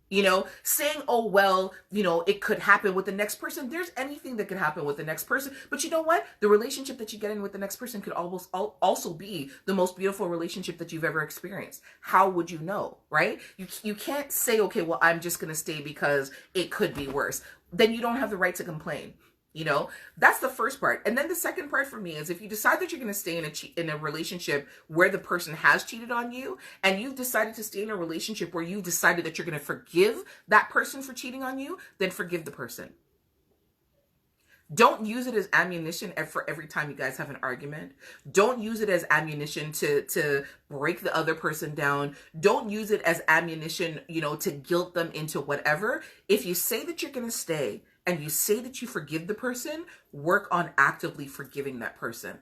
You know, saying, oh, well, you know, it could happen with the next person. There's anything that could happen with the next person. But you know what? The relationship that you get in with the next person could almost also be the most beautiful relationship that you've ever experienced. How would you know, right? You can't say, okay, well, I'm just going to stay because it could be worse. Then you don't have the right to complain. You know, that's the first part. And then the second part for me is if you decide that you're going to stay in a relationship where the person has cheated on you, and you've decided to stay in a relationship where you decided that you're going to forgive that person for cheating on you, then forgive the person. Don't use it as ammunition for every time you guys have an argument. Don't use it as ammunition to break the other person down. Don't use it as ammunition, you know, to guilt them into whatever. If you say that you're going to stay and you say that you forgive the person, work on actively forgiving that person.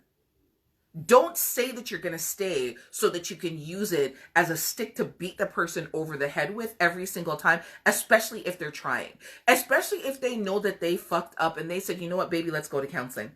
Don't say that you're going to stay so that you can use it as a stick to beat the person over the head with every single time, especially if they're trying. Especially if they know that they fucked up and they said, you know what, baby, let's go to counseling.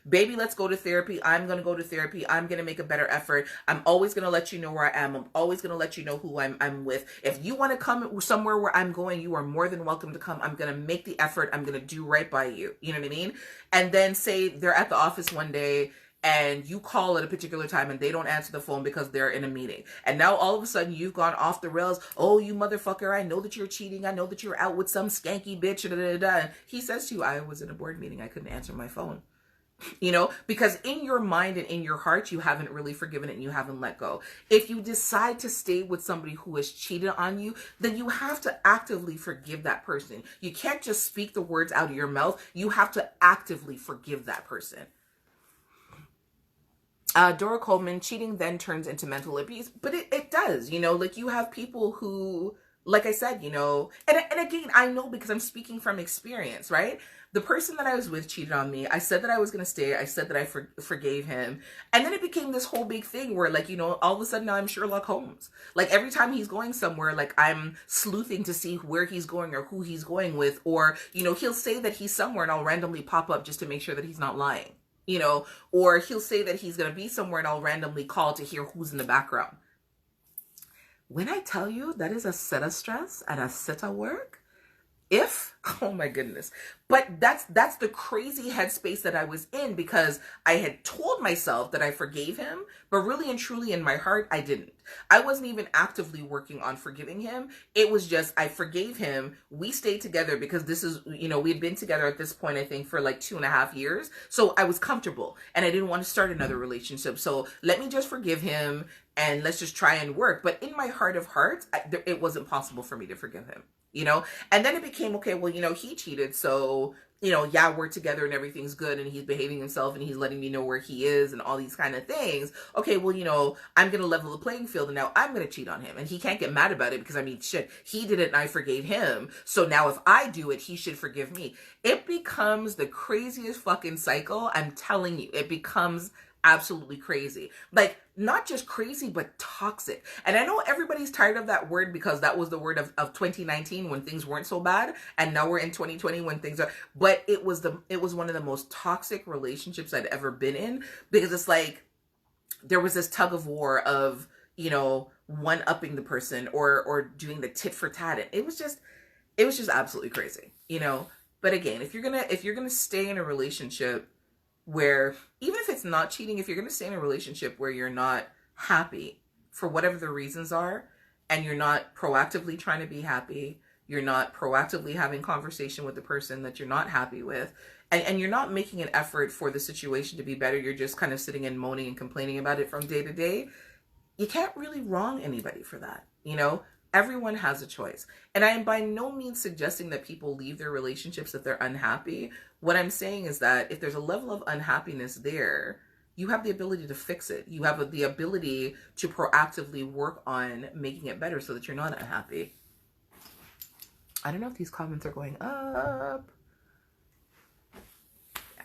Baby, let's go to therapy. I'm going to go to therapy. I'm going to make a better effort. I'm always going to let you know where I am. I'm always going to let you know who I'm with. If you want to come somewhere where I'm going, you are more than welcome to come. I'm going to make the effort. I'm going to do right by you. You know what I mean? And then say they're at the office one day and you call at a particular time and they don't answer the phone because they're in a meeting. And now all of a sudden you've gone off the rails. Oh, you motherfucker, I know that you're cheating. I know that you're out with some skanky bitch. Da, da, da, da. And he says to you, I was in a board meeting. I couldn't answer my phone. You know, because in your mind and in your heart, you haven't really forgiven it and you haven't let go. If you decide to stay with somebody who has cheated on you, then you have to actively forgive that person. You can't just speak the words out of your mouth. You have to actively forgive that person. Dora Coleman, cheating then turns into mental abuse, but it does, you know, like you have people who, like I said, you know, and again, I know because I'm speaking from experience, right? The person that I was with cheated on me. I said that I was going to stay. I said that I forgave him. And then it became this whole big thing where like, you know, all of a sudden now I'm Sherlock Holmes. Like every time he's going somewhere, like I'm sleuthing to see where he's going or who he's going with, or, you know, he'll say that he's somewhere and I'll randomly pop up just to make sure that he's not lying. You know, or he'll say that he's going to be somewhere and I'll randomly call to hear who's in the background. When I tell you that is a set of stress and a set of work, oh my goodness. But that's the crazy headspace that I was in because I had told myself that I forgave him, but really and truly in my heart, I didn't. I wasn't even actively working on forgiving him. It was just, I forgave him. We stayed together because this is, you know, we had been together at this point, I think for like 2.5 years. So I was comfortable and I didn't want to start another relationship. So let me just forgive him and let's just try and work. But in my heart of hearts, it wasn't possible for me to forgive him. You know, and then it became, okay, well, you know, he cheated. So, you know, yeah, we're together and everything's good and he's behaving himself and he's letting me know where he is and all these kind of things. Okay, well, you know, I'm going to level the playing field and now I'm going to cheat on him. And he can't get mad about it because, I mean, shit, he did it and I forgave him. So now if I do it, he should forgive me. It becomes the craziest fucking cycle. I'm telling you, it becomes absolutely crazy. Like, not just crazy, but toxic. And I know everybody's tired of that word because that was the word of 2019 when things weren't so bad. And now we're in 2020 when things are, but it was one of the most toxic relationships I'd ever been in because it's like, there was this tug of war of, you know, one-upping the person or doing the tit for tat. It was just absolutely crazy, you know? But again, if you're gonna stay in a relationship where, even if it's not cheating, if you're going to stay in a relationship where you're not happy for whatever the reasons are, and you're not proactively trying to be happy, you're not proactively having conversation with the person that you're not happy with, and you're not making an effort for the situation to be better, you're just kind of sitting and moaning and complaining about it from day to day, you can't really wrong anybody for that, you know? Everyone has a choice. And I am by no means suggesting that people leave their relationships if they're unhappy. What I'm saying is that if there's a level of unhappiness there, you have the ability to fix it. You have the ability to proactively work on making it better so that you're not unhappy. I don't know if these comments are going up. Yeah.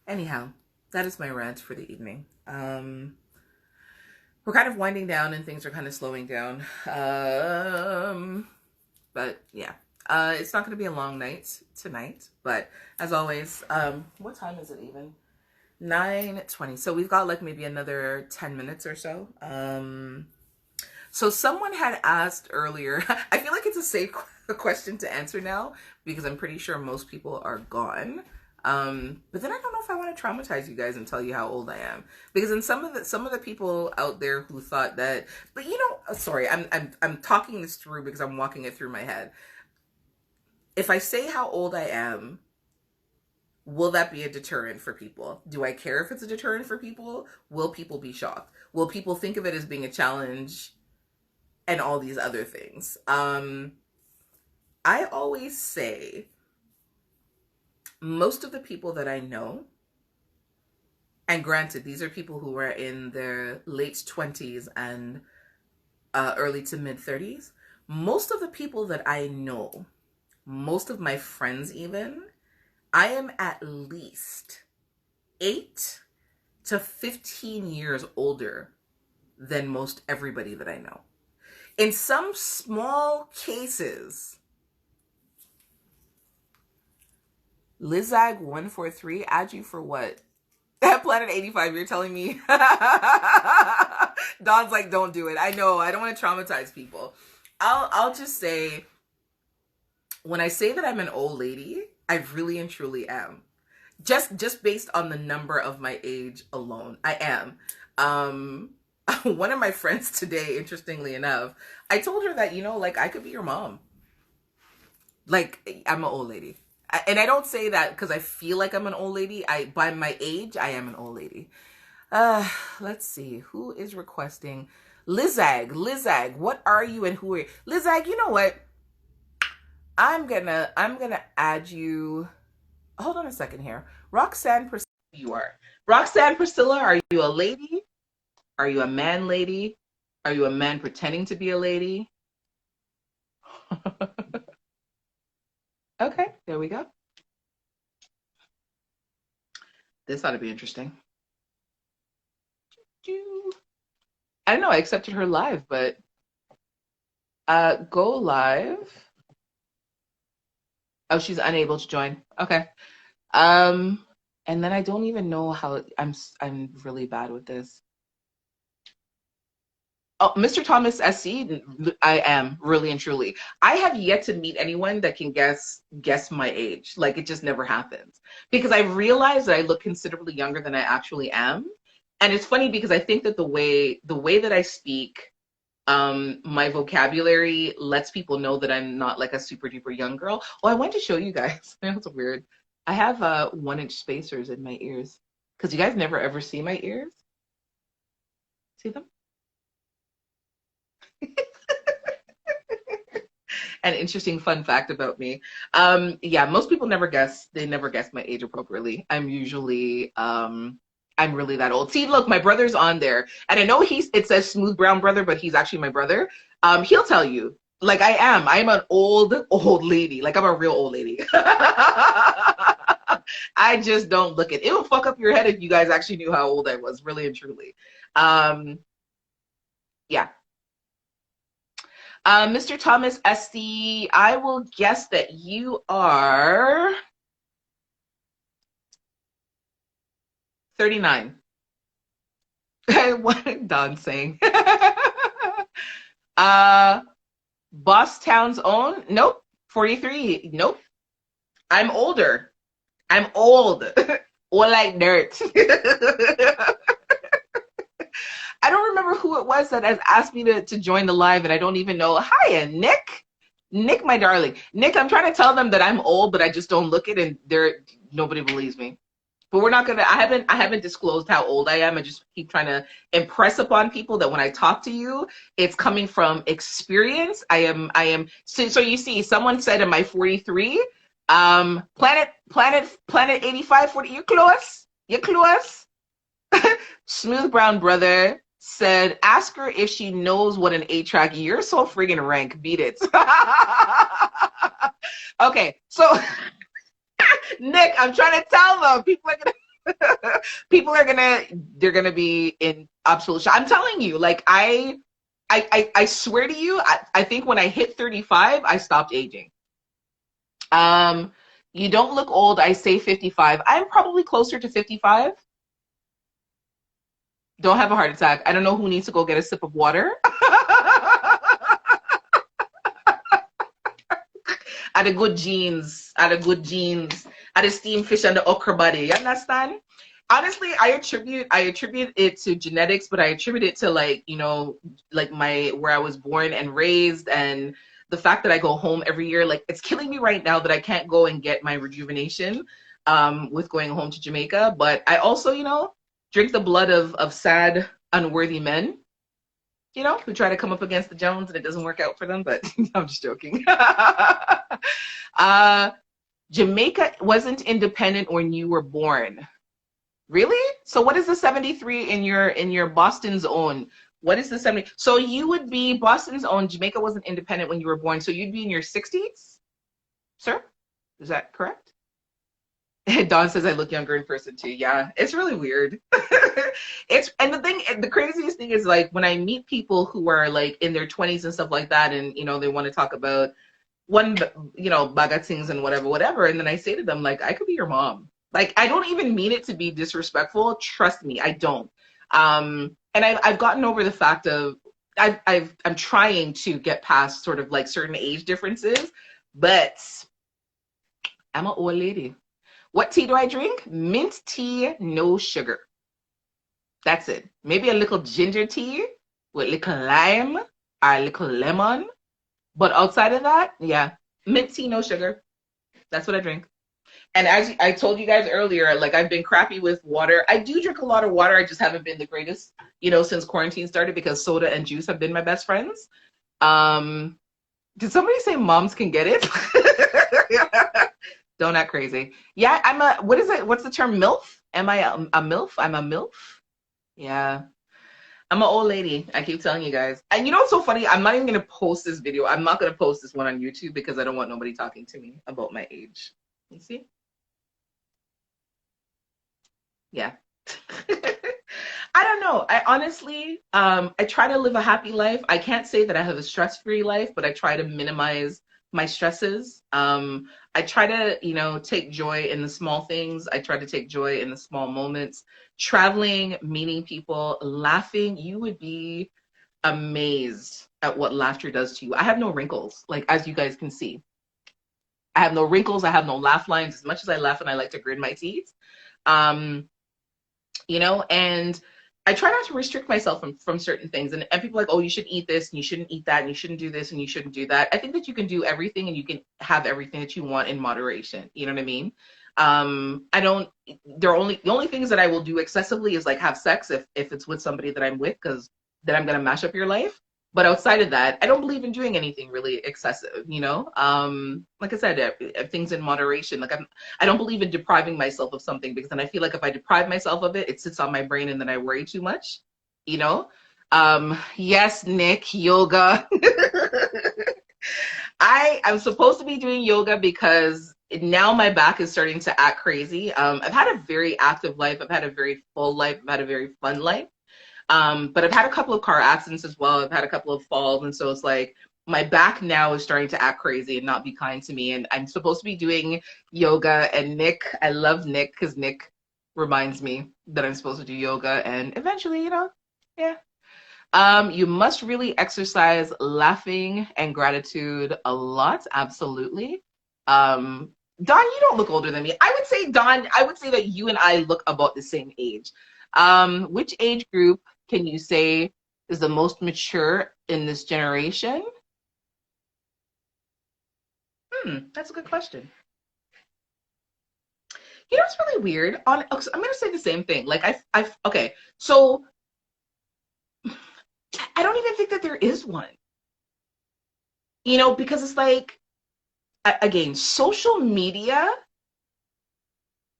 Anyhow, that is my rant for the evening. We're kind of winding down and things are kind of slowing down. But yeah, it's not going to be a long night tonight. But as always, what time is it even? 9:20. So we've got like maybe another 10 minutes or so. So someone had asked earlier, I feel like it's a safe question to answer now because I'm pretty sure most people are gone. But then I don't know if I want to traumatize you guys and tell you how old I am, because in some of the people out there who thought that, but you know, sorry, I'm talking this through because I'm walking it through my head. If I say how old I am, Will that be a deterrent for people? Do I care if it's a deterrent for people? Will people be shocked? Will people think of it as being a challenge and all these other things? I always say most of the people that I know, and granted, these are people who are in their late 20s and early to mid 30s. Most of the people that I know, most of my friends even, I am at least 8 to 15 years older than most everybody that I know. In some small cases, Lizag143, add you for what? Planet 85, you're telling me? Don's like, don't do it. I know, I don't want to traumatize people. I'll just say, when I say that I'm an old lady, I really and truly am. Just based on the number of my age alone, I am. One of my friends today, interestingly enough, I told her that, like, I could be your mom. Like, I'm an old lady. And I don't say that because I feel like I'm an old lady. By my age, I am an old lady. Let's see. Who is requesting? Lizag, what are you and who are you? Lizag, you know what? I'm gonna add you. Hold on a second here. Roxanne Priscilla, you are. Roxanne Priscilla, are you a lady? Are you a man lady? Are you a man pretending to be a lady? Okay, there we go. This ought to be interesting. I don't know, I accepted her live, but go live. Oh, she's unable to join. Okay. And then I don't even know how I'm really bad with this. Oh, Mr. Thomas SC, I am really and truly. I have yet to meet anyone that can guess my age. Like, it just never happens. Because I realize that I look considerably younger than I actually am. And it's funny because I think that the way that I speak, my vocabulary lets people know that I'm not like a super duper young girl. Oh, I wanted to show you guys. That's weird. I have 1-inch spacers in my ears. Because you guys never ever see my ears. See them? An interesting fun fact about me. Yeah, most people never guess. They never guess my age appropriately. I'm usually, I'm really that old. See, look, my brother's on there. And I know it says smooth brown brother, but he's actually my brother. He'll tell you, like, I'm an old lady. Like, I'm a real old lady. I just don't look it. It would fuck up your head if you guys actually knew how old I was, really and truly. Yeah. Mr. Thomas SC, I will guess that you are 39. What Don saying? Boss Town's own? Nope. 43. Nope. I'm older. I'm old. Or like dirt. I don't remember who it was that has asked me to join the live, and I don't even know. Hiya, Nick. Nick, my darling. Nick, I'm trying to tell them that I'm old, but I just don't look it, and nobody believes me. But we're not gonna. I haven't disclosed how old I am. I just keep trying to impress upon people that when I talk to you, it's coming from experience. I am. So you see, someone said, "Am I 43?" Planet 85, 40. You're close. You're close. Smooth Brown Brother said, ask her if she knows what an 8-track. You're so friggin' rank. Beat it. Okay, so Nick, I'm trying to tell them. They're gonna be in absolute shock. I'm telling you, like, I swear to you, I think when I hit 35, I stopped aging. You don't look old. I say 55. I'm probably closer to 55. Don't have a heart attack. I don't know who needs to go get a sip of water. Add a good genes. Add a steamed fish and the okra body. You understand? Honestly, I attribute it to genetics, but I attribute it to, like, like where I was born and raised, and the fact that I go home every year. Like, it's killing me right now that I can't go and get my rejuvenation. with going home to Jamaica. But I also, drink the blood of sad, unworthy men, who try to come up against the Jones and it doesn't work out for them. But I'm just joking. Jamaica wasn't independent when you were born. Really? So what is the 73 in your Boston's own? What is the 70? So you would be Boston's own. Jamaica wasn't independent when you were born. So you'd be in your 60s, sir? Is that correct? Dawn says I look younger in person too. Yeah, it's really weird. And the craziest thing is like when I meet people who are like in their 20s and stuff like that, and they want to talk about one, bag of things and whatever, and then I say to them like, I could be your mom. Like I don't even mean it to be disrespectful. Trust me, I don't. And I've gotten over the fact of I'm trying to get past sort of like certain age differences, but I'm an old lady. What tea do I drink? Mint tea, no sugar. That's it. Maybe a little ginger tea with little lime or a little lemon. But outside of that, yeah, mint tea, no sugar. That's what I drink. And as I told you guys earlier, like I've been crappy with water. I do drink a lot of water. I just haven't been the greatest, since quarantine started because soda and juice have been my best friends. Did somebody say moms can get it? Don't act crazy. Yeah, what is it? What's the term? MILF? Am I a MILF? I'm a MILF? Yeah. I'm an old lady. I keep telling you guys. And what's so funny? I'm not even going to post this video. I'm not going to post this one on YouTube because I don't want nobody talking to me about my age. You see? Yeah. I don't know. I honestly, I try to live a happy life. I can't say that I have a stress-free life, but I try to minimize my stresses. I try to, take joy in the small things. I try to take joy in the small moments. Traveling, meeting people, laughing. You would be amazed at what laughter does to you. I have no wrinkles, like as you guys can see. I have no wrinkles. I have no laugh lines. As much as I laugh and I like to grin my teeth. And I try not to restrict myself from certain things. And people are like, oh, you should eat this and you shouldn't eat that and you shouldn't do this and you shouldn't do that. I think that you can do everything and you can have everything that you want in moderation. You know what I mean? The only things that I will do excessively is like have sex if it's with somebody that I'm with, because then I'm going to mash up your life. But outside of that, I don't believe in doing anything really excessive, Like I said, things in moderation. Like I don't believe in depriving myself of something, because then I feel like if I deprive myself of it, it sits on my brain and then I worry too much, Yes, Nick, yoga. I'm supposed to be doing yoga because now my back is starting to act crazy. I've had a very active life. I've had a very full life. I've had a very fun life. But I've had a couple of car accidents as well. I've had a couple of falls. And so it's like my back now is starting to act crazy and not be kind to me. And I'm supposed to be doing yoga. And Nick, I love Nick because Nick reminds me that I'm supposed to do yoga. And eventually, yeah. You must really exercise laughing and gratitude a lot. Absolutely. Dawn, you don't look older than me. I would say, Dawn, that you and I look about the same age. Which age group can you say is the most mature in this generation? That's a good question. It's really weird. I'm going to say the same thing. Like, okay, so I don't even think that there is one. Because it's like, again, social media,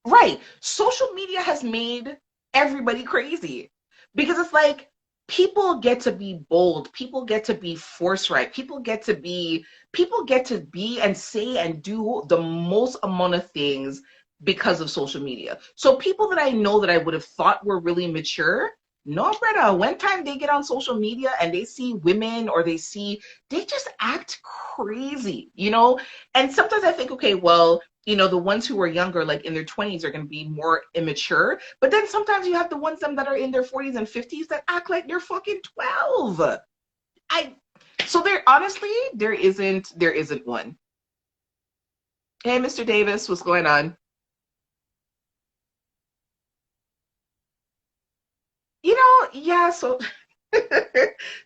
right? Social media has made everybody crazy, because it's like people get to be bold, people get to be forthright, people get to be and say and do the most amount of things because of social media. So people that I know that I would have thought were really mature, no, brother, one time they get on social media and they see women or they just act crazy, And sometimes I think, okay, well, the ones who are younger, like in their 20s, are going to be more immature. But then sometimes you have the ones that are in their 40s and 50s that act like they're fucking 12. So there isn't one. Hey, Mr. Davis, what's going on? Yeah, so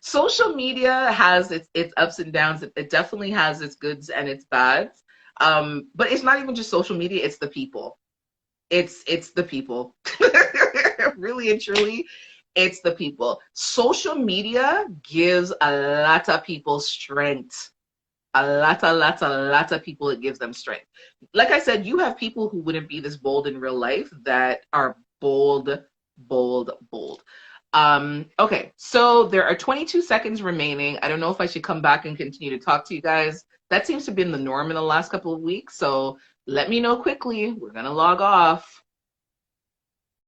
social media has its ups and downs. It definitely has its goods and its bads. But it's not even just social media, it's the people. It's the people. Really and truly, it's the people. Social media gives a lot of people strength. A lot of people, it gives them strength. Like I said, you have people who wouldn't be this bold in real life that are bold, bold, bold. Okay, so there are 22 seconds remaining. I don't know if I should come back and continue to talk to you guys. That seems to have been the norm in the last couple of weeks. So let me know quickly. We're gonna log off.